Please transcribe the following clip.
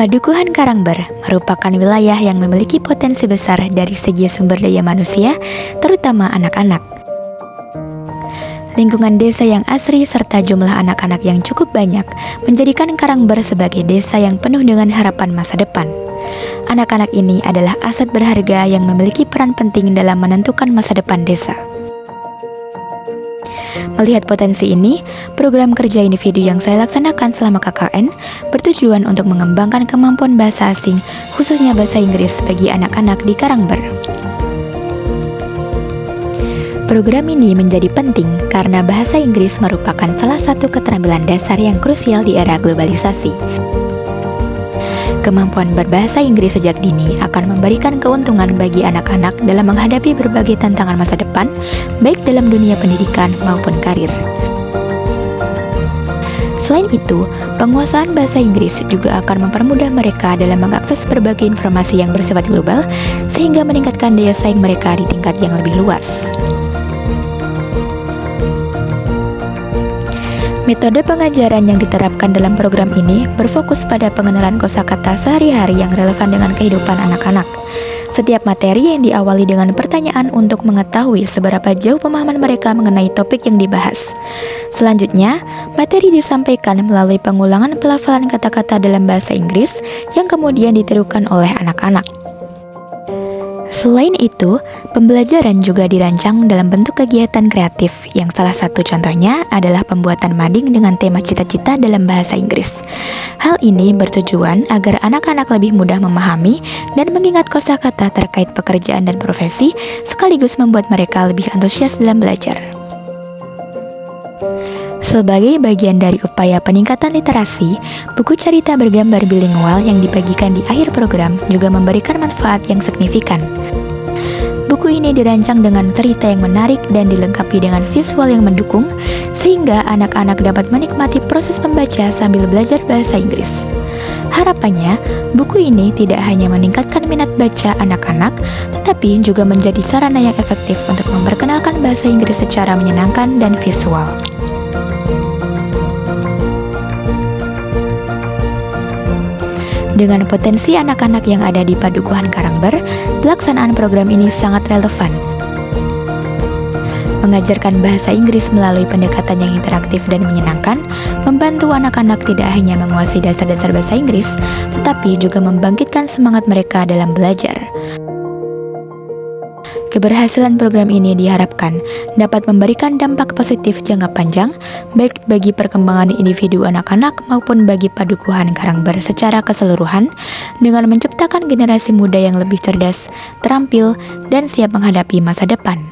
Padukuhan Karangber merupakan wilayah yang memiliki potensi besar dari segi sumber daya manusia, terutama anak-anak. Lingkungan desa yang asri serta jumlah anak-anak yang cukup banyak menjadikan Karangber sebagai desa yang penuh dengan harapan masa depan. Anak-anak ini adalah aset berharga yang memiliki peran penting dalam menentukan masa depan desa. Melihat potensi ini, program kerja individu yang saya laksanakan selama KKN bertujuan untuk mengembangkan kemampuan bahasa asing, khususnya bahasa Inggris bagi anak-anak di Karangber. Program ini menjadi penting karena bahasa Inggris merupakan salah satu keterampilan dasar yang krusial di era globalisasi. Kemampuan berbahasa Inggris sejak dini akan memberikan keuntungan bagi anak-anak dalam menghadapi berbagai tantangan masa depan, baik dalam dunia pendidikan maupun karir. Selain itu, penguasaan bahasa Inggris juga akan mempermudah mereka dalam mengakses berbagai informasi yang bersifat global, sehingga meningkatkan daya saing mereka di tingkat yang lebih luas. Metode pengajaran yang diterapkan dalam program ini berfokus pada pengenalan kosakata sehari-hari yang relevan dengan kehidupan anak-anak. Setiap materi yang diawali dengan pertanyaan untuk mengetahui seberapa jauh pemahaman mereka mengenai topik yang dibahas. Selanjutnya, materi disampaikan melalui pengulangan pelafalan kata-kata dalam bahasa Inggris yang kemudian ditirukan oleh anak-anak. Selain itu, pembelajaran juga dirancang dalam bentuk kegiatan kreatif yang salah satu contohnya adalah pembuatan mading dengan tema cita-cita dalam bahasa Inggris. Hal ini bertujuan agar anak-anak lebih mudah memahami dan mengingat kosakata terkait pekerjaan dan profesi, sekaligus membuat mereka lebih antusias dalam belajar. Sebagai bagian dari upaya peningkatan literasi, buku cerita bergambar bilingual yang dibagikan di akhir program juga memberikan manfaat yang signifikan. Buku ini dirancang dengan cerita yang menarik dan dilengkapi dengan visual yang mendukung, sehingga anak-anak dapat menikmati proses membaca sambil belajar bahasa Inggris. Harapannya, buku ini tidak hanya meningkatkan minat baca anak-anak, tetapi juga menjadi sarana yang efektif untuk memperkenalkan bahasa Inggris secara menyenangkan dan visual. Dengan potensi anak-anak yang ada di Padukuhan Karangber, pelaksanaan program ini sangat relevan. Mengajarkan bahasa Inggris melalui pendekatan yang interaktif dan menyenangkan, membantu anak-anak tidak hanya menguasai dasar-dasar bahasa Inggris, tetapi juga membangkitkan semangat mereka dalam belajar. Keberhasilan program ini diharapkan dapat memberikan dampak positif jangka panjang, baik bagi perkembangan individu anak-anak maupun bagi Padukuhan Karangber secara keseluruhan, dengan menciptakan generasi muda yang lebih cerdas, terampil, dan siap menghadapi masa depan.